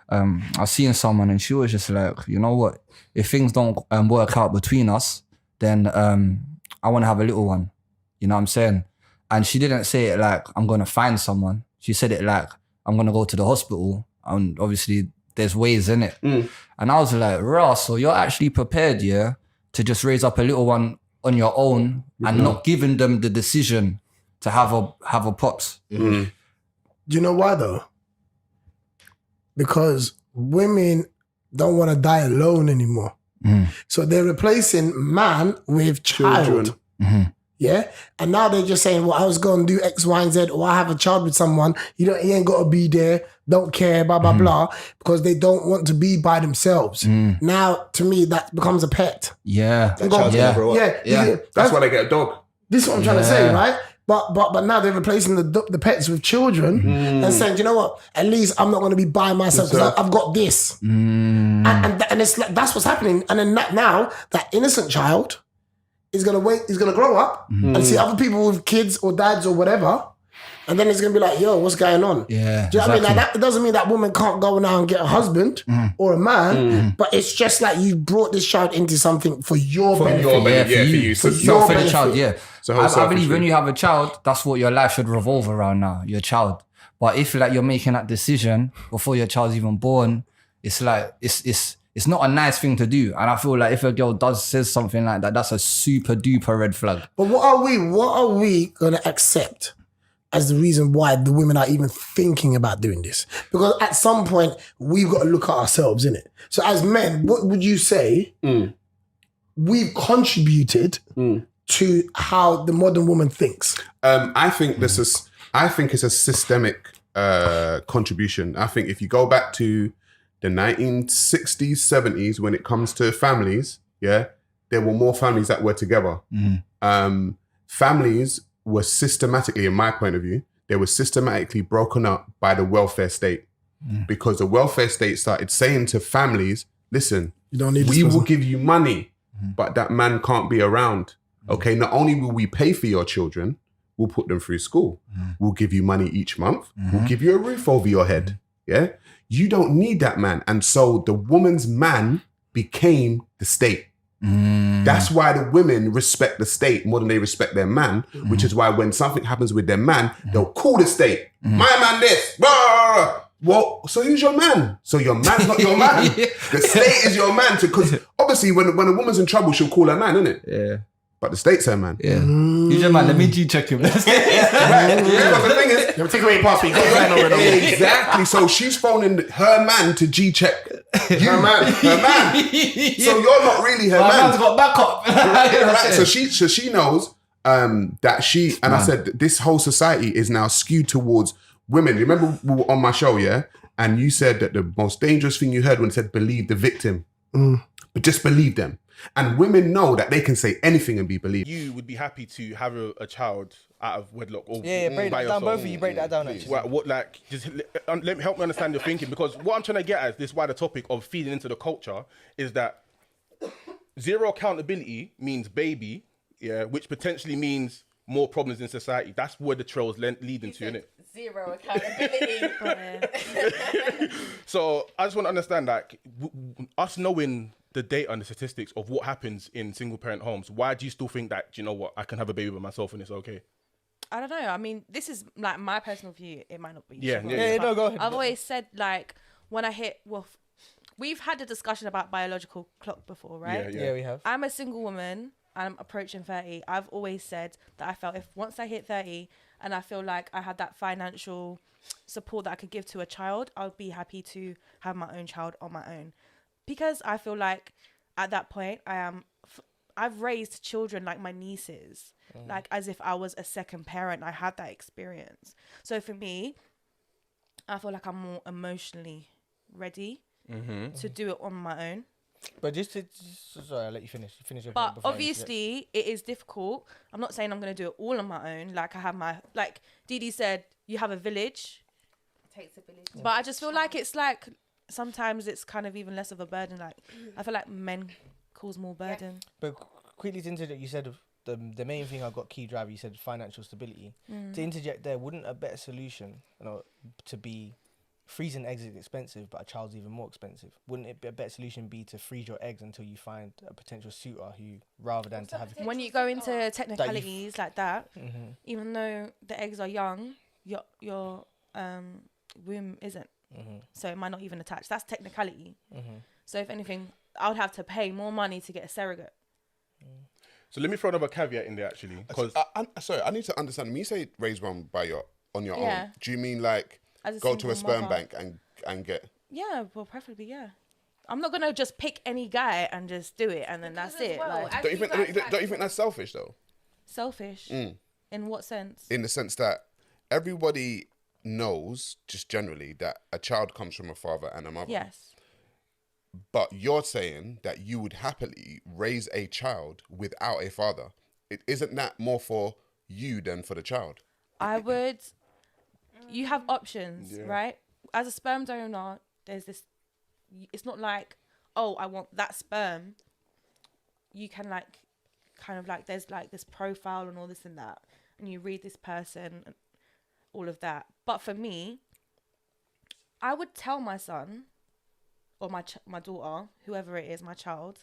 I was seeing someone and she was just like, you know what? If things don't work out between us, then I want to have a little one. You know what I'm saying? And she didn't say it like, I'm going to find someone. She said it like, I'm going to go to the hospital. And obviously there's ways in it. And I was like, Ross, so you're actually prepared, yeah, to just raise up a little one on your own and not giving them the decision to have a pops. Do you know why though? Because women don't want to die alone anymore. So they're replacing man with child. Yeah? And now they're just saying, well, I was going to do X, Y, and Z, or I have a child with someone. He ain't got to be there. Don't care, blah, blah, blah. Because they don't want to be by themselves. Now, to me, that becomes a pet. Yeah. That child's gonna grow up. Yeah. That's why they get a dog. This is what I'm trying to say, right? But now they're replacing the pets with children and saying, you know what? At least I'm not going to be by myself because I've got this. And it's like, that's what's happening. And then now that innocent child is going to grow up and see other people with kids or dads or whatever. And then it's going to be like, yo, what's going on? Yeah. Do you know what I mean? Now, that doesn't mean that woman can't go now and get a husband or a man, but it's just like you brought this child into something for your benefit. For you. For the child, yeah. So I believe when you have a child, that's what your life should revolve around now, your child. But if like you're making that decision before your child's even born, it's like, it's not a nice thing to do. And I feel like if a girl says something like that, that's a super duper red flag. But what are we going to accept as the reason why the women are even thinking about doing this? Because at some point, we've got to look at ourselves, innit? So as men, what would you say we've contributed to how the modern woman thinks? I think it's a systemic contribution. I think if you go back to the 1960s, 70s, when it comes to families, there were more families that were together. Families were systematically, in my point of view, they were systematically broken up by the welfare state because the welfare state started saying to families, listen, you don't need we will give you money, but that man can't be around. Okay, not only will we pay for your children, we'll put them through school. We'll give you money each month. We'll give you a roof over your head. Yeah, you don't need that man. And so the woman's man became the state. That's why the women respect the state more than they respect their man, which is why when something happens with their man, they'll call the state. My man this. Blah. Well, so who's your man? So your man's not your man. The state is your man. Because obviously when a woman's in trouble, she'll call her man, innit? Yeah. But the state's her man. Yeah. Who's your man? Let me G-check him. But the thing is... Take away your passport. Exactly. So she's phoning her man to G-check her man. So you're not really her man. My man's got backup. Right. So she knows that she... And I said, this whole society is now skewed towards women. Remember we were on my show, yeah? And you said that the most dangerous thing you heard when it said believe the victim. But just believe them. And women know that they can say anything and be believed. You would be happy to have a child out of wedlock or break that down. Both of you break that down. Actually, what like just let me help me understand your thinking, because what I'm trying to get at is this: why the topic of feeding into the culture is that zero accountability means baby, which potentially means more problems in society. That's where the trails lead into, isn't it? Zero accountability. So I just want to understand, like, us knowing the data and the statistics of what happens in single parent homes, why do you still think that, you know what, I can have a baby by myself and it's okay? I don't know. I mean, this is like my personal view. It might not be. Yeah. No, go ahead. I've always said, like, when I hit, we've had a discussion about biological clock before, right? Yeah, we have. I'm a single woman. I'm approaching 30. I've always said that I felt if once I hit 30 and I feel like I had that financial support that I could give to a child, I would be happy to have my own child on my own. Because I feel like at that point, I've raised children like my nieces, like as if I was a second parent. I had that experience. So for me, I feel like I'm more emotionally ready to do it on my own. But sorry, I'll let you finish. Finish your But point before obviously, it is difficult. I'm not saying I'm going to do it all on my own. Like I have like Didi said, you have a village. It takes a village. But I just feel like it's like, sometimes it's kind of even less of a burden. Like I feel like men cause more burden. But quickly to interject, you said the main thing I got key driver. You said financial stability. To interject there, wouldn't a better solution, to be freezing eggs is expensive, but a child's even more expensive. Wouldn't it be a better solution be to freeze your eggs until you find a potential suitor who, rather than to have... When you go into technicalities like that, even though the eggs are young, your womb isn't. So it might not even attach. That's technicality. So if anything, I would have to pay more money to get a surrogate. So let me throw another caveat in there, actually. Because Sorry, I need to understand. When you say raise one on your Yeah. own, do you mean like As a go to a single sperm mother. bank and get... Yeah, well, preferably, yeah. I'm not gonna just pick any guy and just do it and then that's it. Like, Don't you think that's selfish though? selfish. In what sense? In the sense that everybody knows, just generally, that a child comes from a father and a mother. Yes. But you're saying that you would happily raise a child without a father. Isn't that more for you than for the child? I would. You have options, right? As a sperm donor, there's this. It's not like, oh, I want that sperm. You can like, kind of like, there's like this profile and all this and that, and you read this person and all of that. But for me, I would tell my son or my daughter, whoever it is, my child,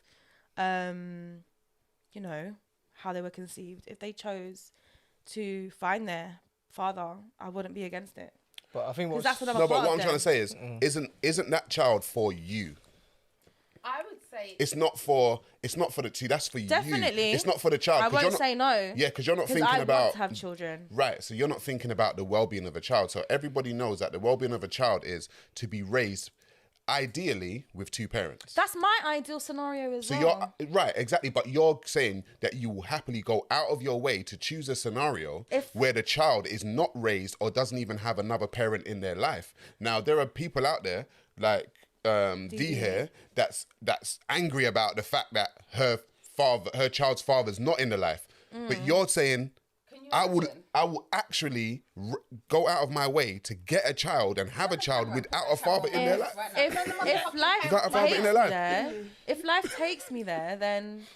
you know, how they were conceived. If they chose to find their father, I wouldn't be against it. But I think That's what I'm No, but what I'm trying to say is, isn't that child for you? I would say It's not for the see. That's for you. Definitely. It's not for the child. I 'cause you're won't not- say no. Yeah, because you're not 'Cause thinking I about want to have children. right. So you're not thinking about the well-being of a child. So everybody knows that the well-being of a child is to be raised, ideally, with two parents. That's my ideal scenario as So well. you're right, exactly. But you're saying that you will happily go out of your way to choose a scenario where the child is not raised or doesn't even have another parent in their life. Now there are people out there like D here that's angry about the fact that her child's father's not in the life. But you're saying I will actually go out of my way to get a child and have a child without a father in their life. If life Without a father in takes their me life. there, if life takes me there, then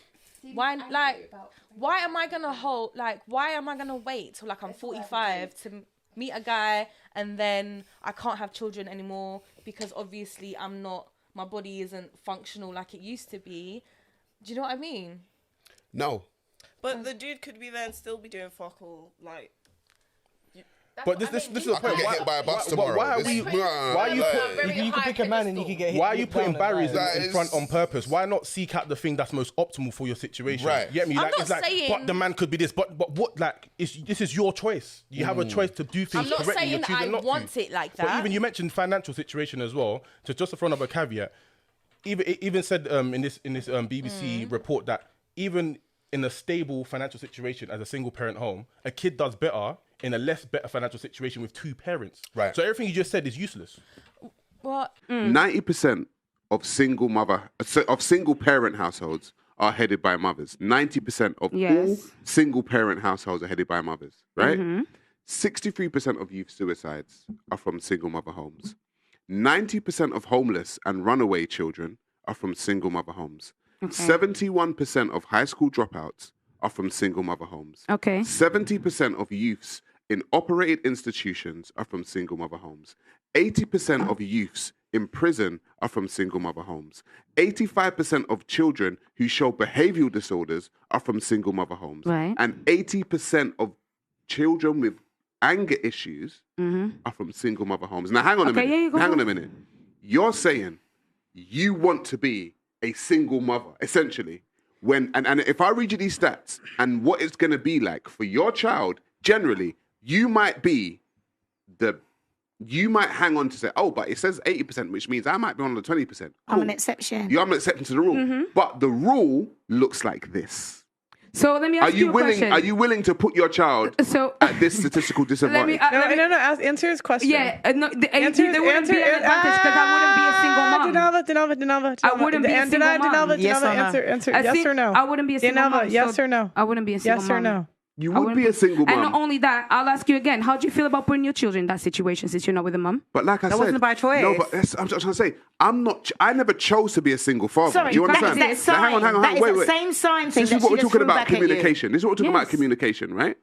why am I gonna wait till like I'm 45 to meet a guy and then I can't have children anymore because obviously my body isn't functional like it used to be. Do you know what I mean? No. But the dude could be there and still be doing fuck all. Like, But this is the I could point. get hit by a bus tomorrow. Why are we? Why are you? You can pick a man and you can get hit. Why are you putting barriers That in is- front on purpose? Why not seek out the thing that's most optimal for your situation? Right. You get me? I'm Like, not it's like, saying- but the man could be this. But what? Like, this is your choice. You have a choice to do things I'm not correctly. saying You're I choosing not want to. it like But that. even you mentioned financial situation as well. So just to throw another caveat, it even said in this BBC report that even in a stable financial situation as a single parent home, a kid does better in a less better financial situation with two parents. Right. So everything you just said is useless. What? 90% of single parent households are headed by mothers. 90% of all single parent households are headed by mothers, right? 63% of youth suicides are from single mother homes. 90% of homeless and runaway children are from single mother homes. 71% of high school dropouts are from single mother homes. 70% of youths in operated institutions are from single mother homes. 80% of youths in prison are from single mother homes. 85% of children who show behavioral disorders are from single mother homes. Right. And 80% of children with anger issues are from single mother homes. Now, hang on a minute. yeah, you go Hang on on. a minute. You're saying you want to be a single mother, essentially. And if I read you these stats and what it's going to be like for your child, generally, you might hang on to say, oh, but it says 80%, which means I might be on the 20%. I'm an exception. I'm an exception to the rule. But the rule looks like this. So let me ask you a question. Are you willing to put your child at this statistical disadvantage? Answer his question. Yeah, no, there wouldn't be an advantage because I wouldn't be a single mom. I wouldn't be a single mom. Yes or no? Answer yes or no? I wouldn't be a single mom. Yes or no? I wouldn't be a single mom. Yes or no? You would be a single mom. And not only that, I'll ask you again, how do you feel about putting your children in that situation since you're not with a mom? But like I said, wasn't by choice. No, but I'm just trying to say, I never chose to be a single father. Sorry, Do you understand? that is that sign. Hang on. That is Wait. that same sign thing This that is what she we're just talking threw about back at you. communication. This is what we're talking about Yes. communication, right?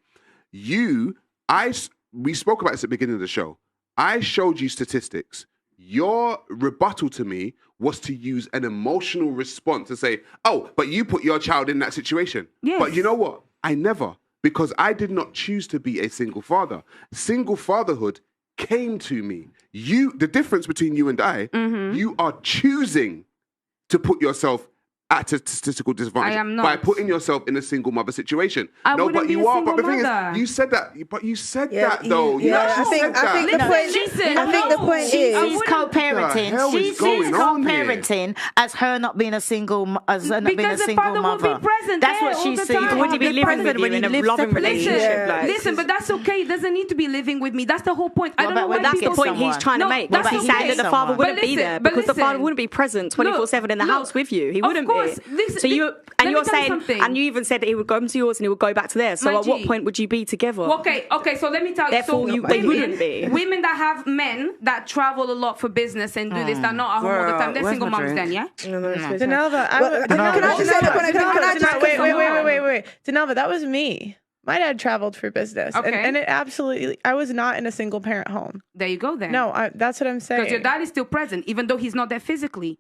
We spoke about this at the beginning of the show. I showed you statistics. Your rebuttal to me was to use an emotional response to say, oh, but you put your child in that situation. Yes. But you know what? I never, because I did not choose to be a single father. Single fatherhood came to me. The difference between you and I, you are choosing to put yourself at a statistical disadvantage I am not. by putting yourself in a single mother situation. I No, wouldn't but be you a are. But the single thing mother. is, you said that. But you said Yeah, that though. You yeah, actually said that. Listen, I think the point is She's What the co-parenting. hell is She's going on here? co-parenting as her not being a single, as her not being a Because the single father won't mother. be present That's there what all she's the saying. time. Would he be living present with you when in you a live loving separately. relationship? Yeah. Like, Listen, but that's okay. It doesn't need to be living with me. That's the whole point. I What don't know about why when that's people the point someone? he's trying to No, make. that's But he's okay. saying that the father But wouldn't be listen, there but because the father listen. wouldn't be present 24/7 in the Look, house with you. He of wouldn't course, be. this- So you let and me you're tell you saying, something. and you even said that he would go to yours and he would go back to theirs. So My at what G. point would you be together? Okay, so let me tell you. Therefore, So they wouldn't be. women that have men that travel a lot for business and do this, that not at home all the time. They're Where's single my moms drink? then, yeah? Denelva, Can I just say the point? Can I just wait. Denelva, that was me. My dad traveled for business, Okay. and it absolutely. I was not in a single parent home. There you go then. No, that's what I'm saying. Because your dad is still present, even though he's not there physically.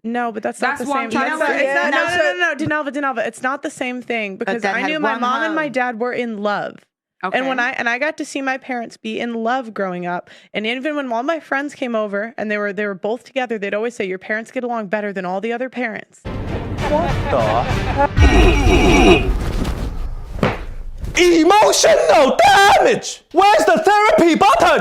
No, but that's That's not the what same. I'm trying to That's not- say. it's not- No, Denelva, it's not the same thing because dad I had knew my one mom and my home. dad were in love. Okay. And when I got to see my parents be in love growing up, and even when all my friends came over and they were both together, they'd always say your parents get along better than all the other parents. Emotional damage! Where's the therapy button?